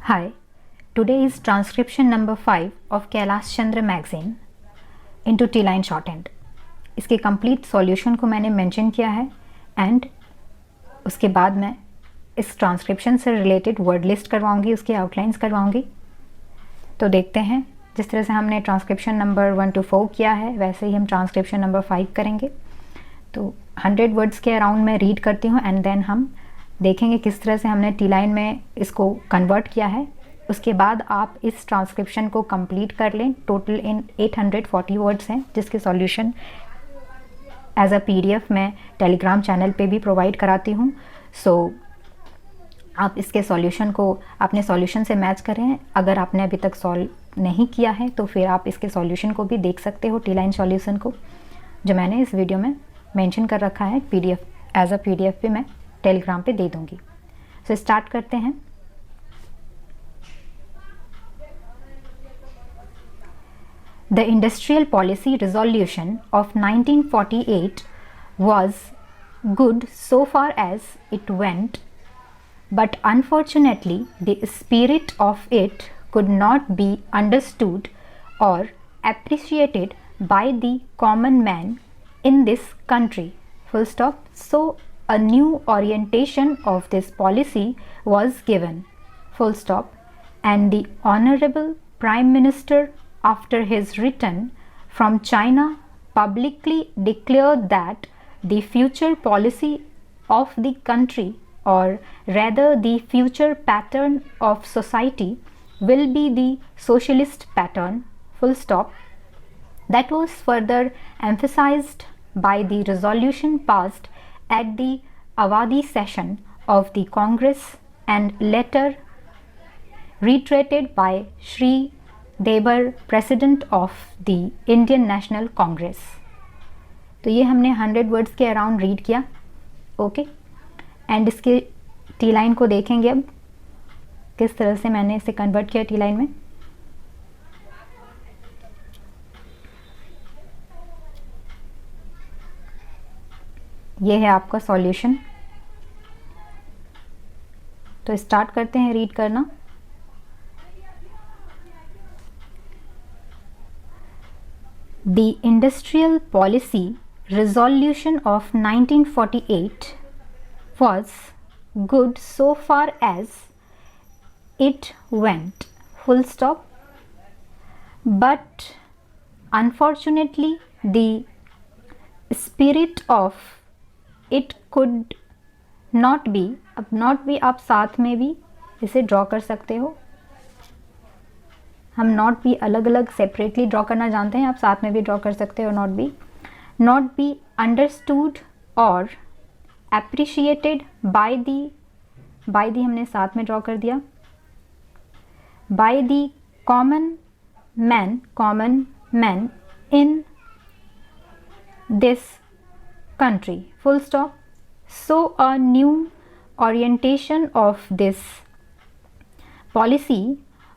Hi, today is transcription number 5 of Kailash Chandra magazine into T-line shorthand. इसके complete solution को मैंने mention किया है एंड उसके बाद मैं इस ट्रांसक्रिप्शन से रिलेटेड वर्ड लिस्ट करवाऊंगी, उसकी आउटलाइंस करवाऊंगी। तो देखते हैं, जिस तरह से हमने ट्रांसक्रिप्शन नंबर 1 to 4 किया है वैसे ही हम ट्रांसक्रिप्शन नंबर 5 करेंगे। तो 100 वर्ड्स के अराउंड मैं रीड करती हूँ एंड देन हम देखेंगे किस तरह से हमने टी लाइन में इसको कन्वर्ट किया है। उसके बाद आप इस ट्रांसक्रिप्शन को कंप्लीट कर लें। टोटल इन 840 वर्ड्स हैं जिसके सॉल्यूशन एज अ पीडीएफ मैं टेलीग्राम चैनल पे भी प्रोवाइड कराती हूँ। सो आप इसके सॉल्यूशन को अपने सॉल्यूशन से मैच करें। अगर आपने अभी तक सॉल्व नहीं किया है तो फिर आप इसके सॉल्यूशन को भी देख सकते हो, टी लाइन सॉल्यूशन को, जो मैंने इस वीडियो में मेंशन कर रखा है। पीडीएफ एज अ पीडीएफ भी मैं टेलीग्राम पे दे दूंगी। सो स्टार्ट करते हैं। The Industrial Policy Resolution of 1948 was good so far as it went, but unfortunately the spirit of it could not be understood or appreciated by the common man in this country. Full stop. So a new orientation of this policy was given. Full stop. And the Honorable Prime Minister, after his return from China, publicly declared that the future policy of the country, or rather the future pattern of society, will be the socialist pattern. Full stop. That was further emphasized by the resolution passed at the Awadi session of the Congress and later reiterated by Shri देबर, president of the Indian National Congress. तो ये हमने 100 words के around read किया। Okay, and इसके T line को देखेंगे अब किस तरह से मैंने इसे कन्वर्ट किया टी लाइन में। ये है आपका सॉल्यूशन। तो स्टार्ट करते हैं रीड करना। The Industrial Policy Resolution of 1948 was good so far as it went. Full stop. But unfortunately the spirit of it could not be, अब not भी आप साथ में भी इसे ड्रॉ कर सकते हो। हम नॉट भी अलग अलग सेपरेटली ड्रॉ करना जानते हैं, आप साथ में भी ड्रॉ कर सकते हो। नॉट बी अंडरस्टूड और एप्रिशिएटेड बाय दी हमने साथ में ड्रॉ कर दिया, by the common man in this country. Full stop. So a new orientation of this policy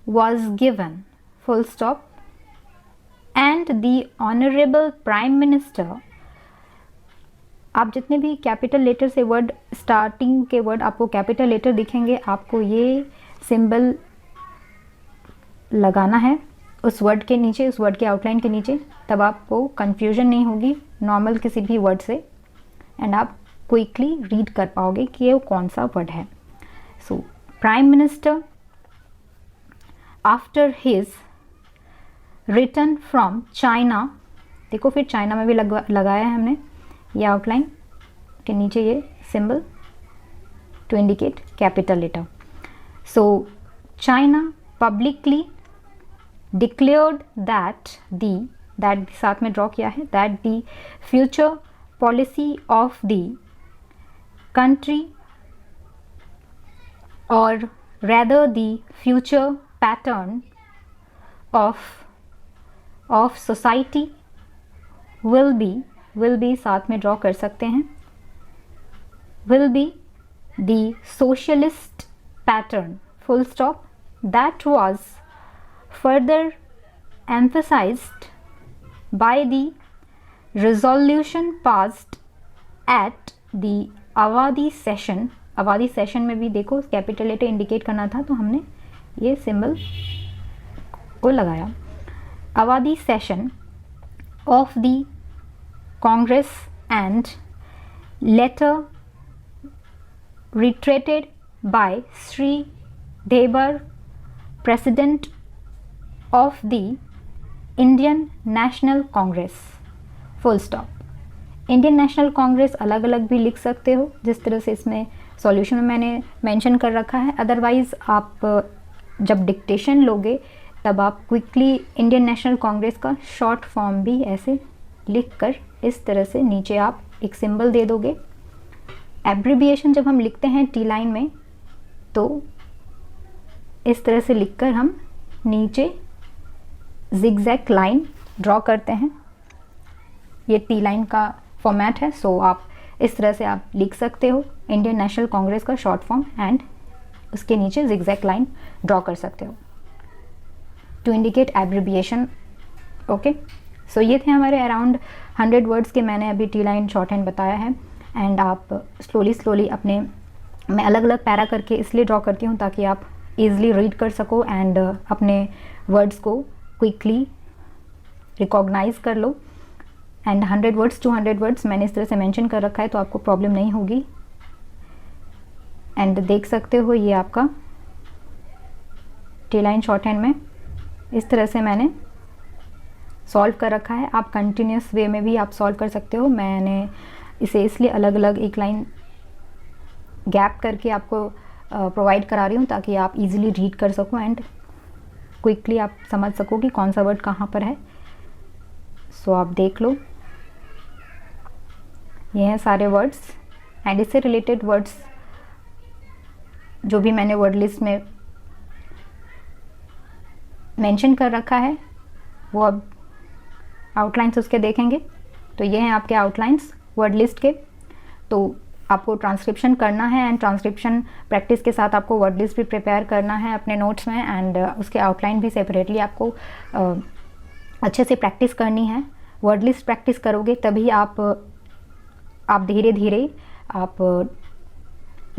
was given. Full stop. And the Honorable Prime Minister, आप जितने भी capital letter से word, starting के वर्ड आपको capital letter दिखेंगे, आपको ये symbol लगाना है उस वर्ड के नीचे, उस वर्ड के आउटलाइन के नीचे, तब आपको कंफ्यूजन नहीं होगी नॉर्मल किसी भी वर्ड से, एंड आप क्विकली रीड कर पाओगे कि ये कौन सा वर्ड है। So prime minister after his return from China, देखो फिर चाइना में भी लगाया है हमने ये आउटलाइन के नीचे ये symbol to indicate capital letter. So China publicly declared that साथ में ड्रॉ किया है, that the future policy of the country और rather the future pattern of society will be साथ में ड्रॉ कर सकते हैं, will be the socialist pattern. Full stop. That was further emphasized by the resolution passed at the Awadi session. Awadi session में भी देखो capital letter indicate करना था तो हमने ये सिंबल को लगाया। Avadi session of the Congress and later reiterated by Shri Dhebar president of the Indian National Congress, full stop. Indian National Congress अलग अलग भी लिख सकते हो, जिस तरह से इसमें सॉल्यूशन में मैंने मेंशन कर रखा है। अदरवाइज़ आप जब डिक्टेशन लोगे तब आप क्विकली इंडियन नेशनल कांग्रेस का शॉर्ट फॉर्म भी ऐसे लिख कर इस तरह से नीचे आप एक सिंबल दे दोगे। एब्रिविएशन जब हम लिखते हैं टी लाइन में तो इस तरह से लिखकर हम नीचे जिगजैग लाइन ड्रॉ करते हैं। ये टी लाइन का फॉर्मेट है, सो आप इस तरह से आप लिख सकते हो इंडियन नेशनल कांग्रेस का शॉर्ट फॉर्म एंड उसके नीचे जिगजैग लाइन ड्रॉ कर सकते हो टू इंडिकेट एब्रिविएशन। ओके, सो ये थे हमारे अराउंड 100 वर्ड्स के मैंने अभी टी लाइन शॉर्ट हैंड बताया है। एंड आप स्लोली अपने, मैं अलग अलग पैरा करके इसलिए ड्रॉ करती हूँ ताकि आप ईजिली रीड कर सको एंड अपने वर्ड्स को क्विकली रिकॉग्नाइज कर लो। एंड 100 वर्ड्स 200 वर्ड्स मैंने इस तरह से मेंशन कर रखा है तो आपको प्रॉब्लम नहीं होगी। एंड देख सकते हो ये आपका टी लाइन शॉर्ट हैंड में इस तरह से मैंने सॉल्व कर रखा है। आप कंटिन्यूस वे में भी आप सॉल्व कर सकते हो। मैंने इसे इसलिए अलग अलग एक लाइन गैप करके आपको प्रोवाइड करा रही हूँ ताकि आप इजीली रीड कर सको एंड क्विकली आप समझ सको कि कौन सा वर्ड कहाँ पर है। सो आप देख लो, ये हैं सारे वर्ड्स एंड इससे रिलेटेड वर्ड्स जो भी मैंने वर्ड लिस्ट में मेंशन कर रखा है वो अब आउटलाइंस उसके देखेंगे। तो ये हैं आपके आउटलाइंस वर्ड लिस्ट के। तो आपको ट्रांसक्रिप्शन करना है एंड ट्रांसक्रिप्शन प्रैक्टिस के साथ आपको वर्ड लिस्ट भी प्रिपेयर करना है अपने नोट्स में एंड उसके आउटलाइन भी सेपरेटली आपको अच्छे से प्रैक्टिस करनी है। वर्ड लिस्ट प्रैक्टिस करोगे तभी आप धीरे धीरे आप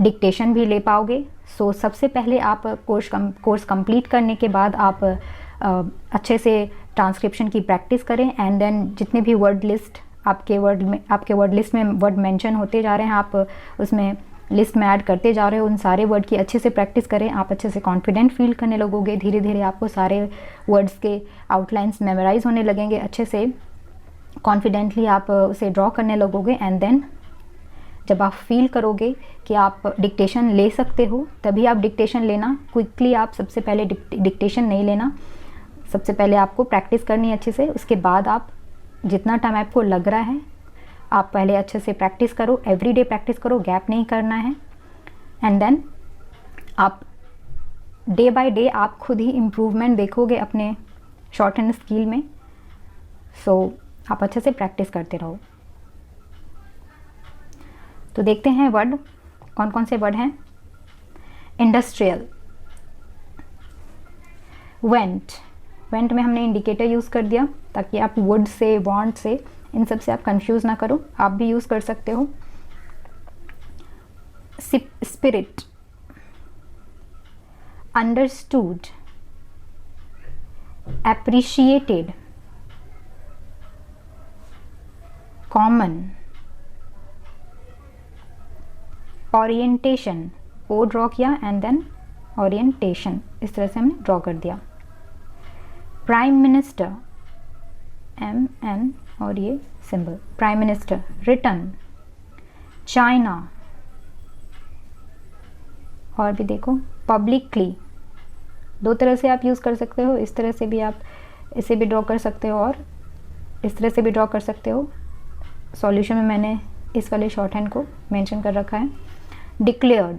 डिक्टेशन भी ले पाओगे। सो सबसे पहले आप कोर्स कंप्लीट करने के बाद आप अच्छे से ट्रांसक्रिप्शन की प्रैक्टिस करें एंड देन जितने भी वर्ड लिस्ट आपके वर्ड लिस्ट में वर्ड मेंशन होते जा रहे हैं आप उसमें लिस्ट में ऐड करते जा रहे हो, उन सारे वर्ड की अच्छे से प्रैक्टिस करें। आप अच्छे से कॉन्फिडेंट फील करने लगोगे, धीरे धीरे आपको सारे वर्ड्स के आउटलाइंस मेमोराइज होने लगेंगे, अच्छे से कॉन्फिडेंटली आप उसे ड्रॉ करने लगोगे। एंड देन जब आप फील करोगे कि आप डिक्टेशन ले सकते हो तभी आप डिक्टेशन लेना। क्विकली आप सबसे पहले डिक्टेशन नहीं लेना, सबसे पहले आपको प्रैक्टिस करनी है अच्छे से। उसके बाद आप जितना टाइम आपको लग रहा है आप पहले अच्छे से प्रैक्टिस करो, एवरीडे प्रैक्टिस करो, गैप नहीं करना है। एंड देन आप डे बाय डे आप खुद ही इम्प्रूवमेंट देखोगे अपने शॉर्ट हैंड स्किल में। सो आप अच्छे से प्रैक्टिस करते रहो। तो देखते हैं वर्ड कौन कौन से वर्ड हैं। इंडस्ट्रियल, वेंट, वेंट में हमने इंडिकेटर यूज़ कर दिया ताकि आप वुड से, वांट से, इन सब से आप कंफ्यूज ना करो, आप भी यूज़ कर सकते हो। Spirit, understood, appreciated, common, orientation, ओ ड्रॉ किया एंड देन ओरिएंटेशन, इस तरह से हमने ड्रॉ कर दिया। प्राइम मिनिस्टर, एम एन और ये symbol, prime minister. Return, China, और भी देखो पब्लिकली, दो तरह से आप यूज़ कर सकते हो, इस तरह से भी आप इसे भी ड्रॉ कर सकते हो और इस तरह से भी ड्रॉ कर सकते हो। सॉल्यूशन में मैंने इस वाले शॉर्ट हैंड को मेंशन कर रखा है। डिक्लेयर्ड,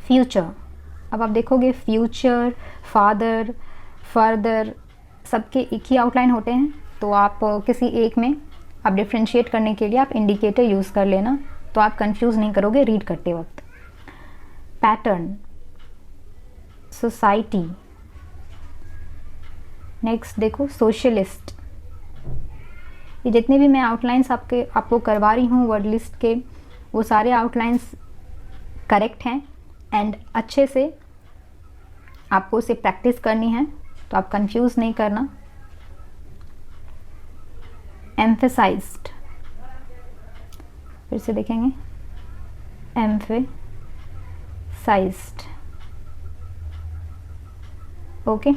फ्यूचर, अब आप देखोगे फ्यूचर, फादर, फर्दर सबके एक ही आउटलाइन होते हैं, तो आप किसी एक में आप डिफ्रेंशिएट करने के लिए आप इंडिकेटर यूज़ कर लेना, तो आप कंफ्यूज नहीं करोगे रीड करते वक्त। पैटर्न, सोसाइटी, नेक्स्ट देखो सोशलिस्ट। ये जितने भी मैं आउटलाइंस आपको करवा रही हूँ वर्ड लिस्ट के, वो सारे आउटलाइंस करेक्ट हैं एंड अच्छे से आपको उसे प्रैक्टिस करनी है, तो आप कंफ्यूज नहीं करना। एम्फेसाइज्ड, फिर से देखेंगे, एम्फेसाइज्ड। ओके,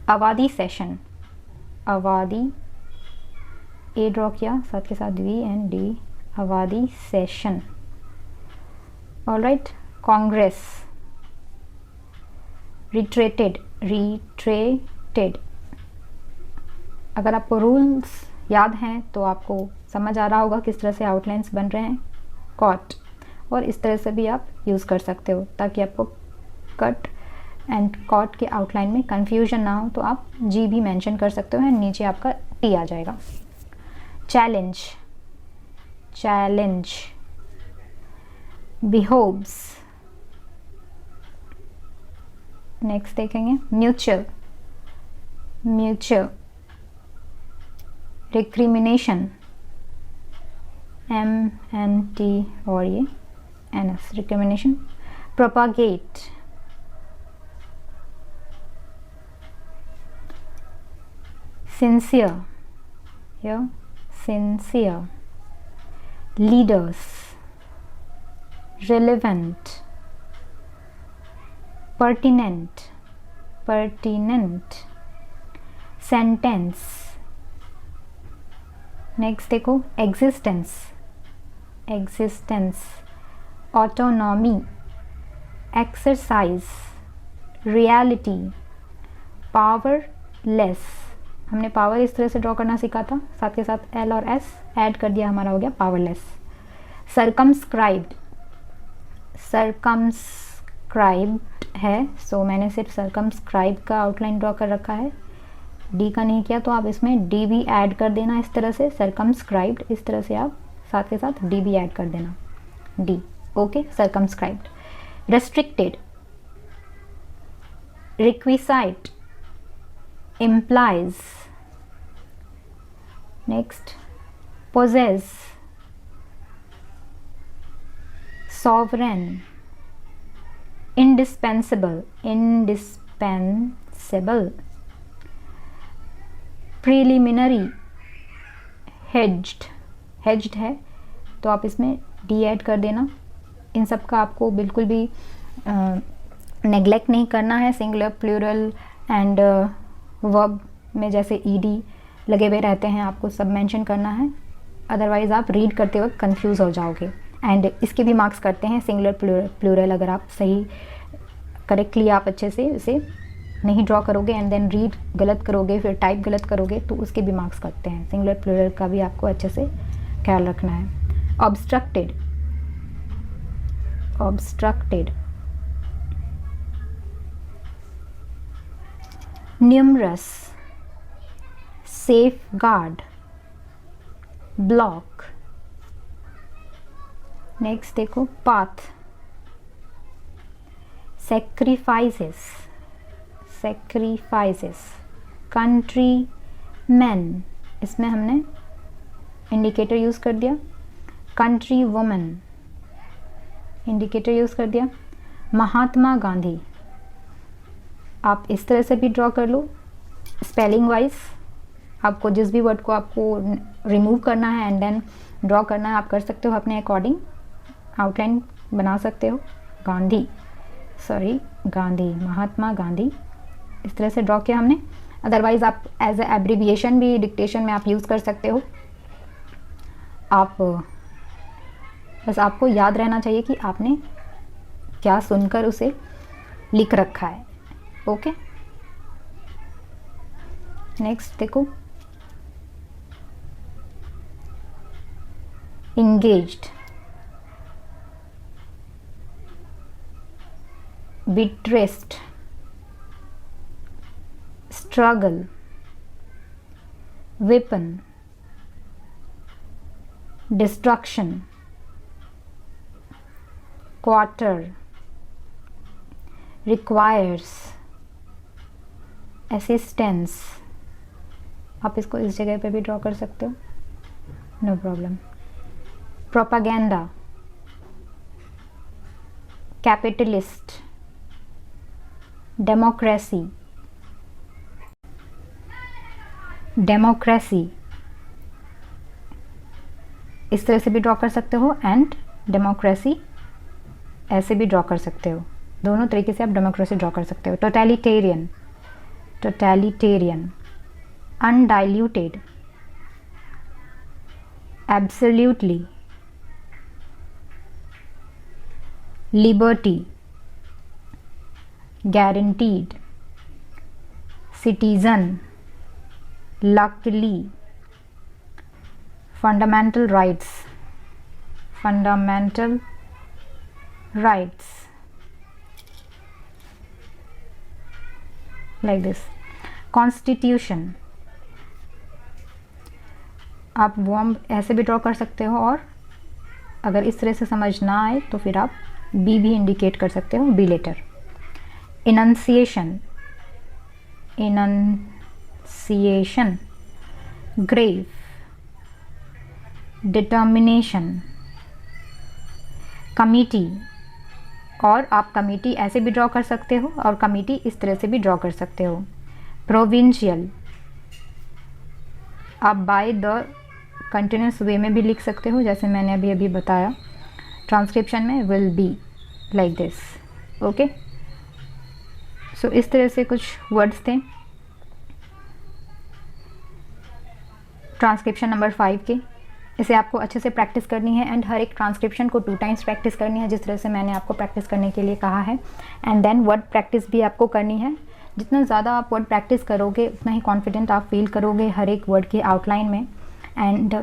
आबादी सेशन, आबादी, ए ड्रॉ किया, साथ के साथ वी एंड डी, आबादी session. Alright, Congress, retreated, retreated. अगर आपको रूल्स याद हैं तो आपको समझ आ रहा होगा किस तरह से आउटलाइंस बन रहे हैं। कॉट, और इस तरह से भी आप यूज़ कर सकते हो ताकि आपको कट एंड कॉट के आउटलाइन में कंफ्यूजन ना हो, तो आप जी भी मेंशन कर सकते हो, नीचे आपका टी आ जाएगा। Challenge, challenge, behoves. नेक्स्ट देखेंगे म्यूचुअल, म्यूचुअल, रिक्रिमिनेशन, MNT और ये NS, recrimination. Propagate, sincere, here sincere, leaders, relevant, pertinent, pertinent, sentence। Next देखो existence, existence, autonomy, exercise, reality, powerless. हमने पावर इस तरह से ड्रॉ करना सीखा था, साथ के साथ एल और एस ऐड कर दिया, हमारा हो गया पावरलेस। सरकमस्क्राइब्ड, सरकमस्क्राइब्ड है, सो मैंने सिर्फ सरकमस्क्राइब का आउटलाइन ड्रॉ कर रखा है, डी का नहीं किया, तो आप इसमें डी भी ऐड कर देना इस तरह से, सरकमस्क्राइब्ड, इस तरह से आप साथ के साथ डी भी ऐड कर देना, D. Okay, circumscribed. Restricted, requisite, implies। next, possess, sovereign, indispensable, indispensable, preliminary, hedged, hedged है तो आप इसमें डी ऐड कर देना। इन सब का आपको बिल्कुल भी नेग्लेक्ट नहीं करना है। सिंगुलर, प्लूरल एंड वर्ब में जैसे ईडी लगे हुए रहते हैं, आपको सब मेंशन करना है, अदरवाइज़ आप रीड करते वक्त कंफ्यूज हो जाओगे। एंड इसके भी मार्क्स करते हैं, सिंगुलर, प्लूरल अगर आप सही करेक्टली आप अच्छे से इसे नहीं ड्रॉ करोगे एंड देन रीड गलत करोगे, फिर टाइप गलत करोगे, तो उसके भी मार्क्स करते हैं। सिंगुलर, प्लूरल का भी आपको अच्छे से ख्याल रखना है। Obstructed, obstructed, numerous, safeguard, block। Next देखो path, sacrifices, sacrifices, countrymen, इसमें हमने इंडिकेटर यूज़ कर दिया। कंट्री वुमन, इंडिकेटर यूज़ कर दिया। महात्मा गांधी, आप इस तरह से भी ड्रॉ कर लो, स्पेलिंग वाइज आपको जिस भी वर्ड को आपको रिमूव करना है एंड देन ड्रॉ करना है, आप कर सकते हो, अपने अकॉर्डिंग आउटलाइन बना सकते हो। गांधी, सॉरी गांधी, महात्मा गांधी, इस तरह से ड्रॉ किया हमने। अदरवाइज़ आप एज ए एब्रीविएशन भी डिक्टेशन में आप यूज़ कर सकते हो। आप बस आपको याद रहना चाहिए कि आपने क्या सुनकर उसे लिख रखा है। ओके, नेक्स्ट देखो engaged, betrayed, struggle, weapon, destruction, quarter, requires, assistance। आप इसको इस जगह पे भी ड्रॉ कर सकते हो, no problem. Propaganda, capitalist, democracy, democracy इस तरह से भी ड्रॉ कर सकते हो एंड डेमोक्रेसी ऐसे भी ड्रॉ कर सकते हो। दोनों तरीके से आप डेमोक्रेसी ड्रॉ कर सकते हो। Totalitarian, totalitarian, undiluted, absolutely, liberty, guaranteed, citizen, luckily, fundamental rights, fundamental rights, like this. constitution, आप वर्ब ऐसे भी ड्रॉ कर सकते हो और अगर इस तरह से समझ ना आए तो फिर आप बी भी इंडिकेट कर सकते हो, B letter. enunciation, enunciation, grave, determination, committee, और आप कमिटी ऐसे भी ड्रॉ कर सकते हो और कमिटी इस तरह से भी ड्रॉ कर सकते हो। प्रोविंशियल, आप बाय द कंटिन्यूस वे में भी लिख सकते हो, जैसे मैंने अभी अभी बताया ट्रांसक्रिप्शन में, will be like this. Okay, so इस तरह से कुछ वर्ड्स थे ट्रांसक्रिप्शन नंबर 5 के। इसे आपको अच्छे से प्रैक्टिस करनी है एंड हर एक ट्रांसक्रिप्शन को 2 टाइम्स प्रैक्टिस करनी है, जिस तरह से मैंने आपको प्रैक्टिस करने के लिए कहा है। एंड देन वर्ड प्रैक्टिस भी आपको करनी है। जितना ज़्यादा आप वर्ड प्रैक्टिस करोगे उतना ही कॉन्फिडेंट आप फील करोगे हर एक वर्ड के आउटलाइन में। एंड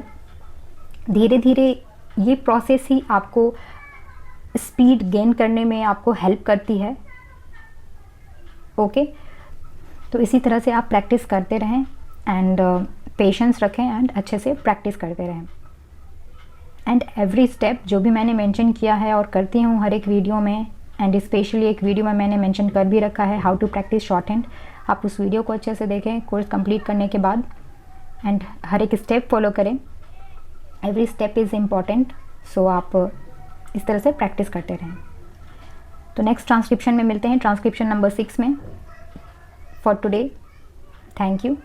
धीरे धीरे ये प्रोसेस ही आपको स्पीड गेन करने में आपको हेल्प करती है। ओके, तो इसी तरह से आप प्रैक्टिस करते रहें एंड पेशेंस रखें एंड अच्छे से प्रैक्टिस करते रहें। एंड एवरी स्टेप जो भी मैंने मेंशन किया है और करती हूँ हर एक वीडियो में, एंड स्पेशली एक वीडियो में मैंने मेंशन कर भी रखा है how to practice shorthand. आप उस वीडियो को अच्छे से देखें कोर्स कंप्लीट करने के बाद एंड हर एक स्टेप फॉलो करें। एवरी स्टेप इज़ इम्पॉर्टेंट, सो आप इस तरह से प्रैक्टिस करते रहें। तो नेक्स्ट ट्रांसक्रिप्शन में मिलते हैं, ट्रांसक्रिप्शन नंबर 6 में। For today, thank you.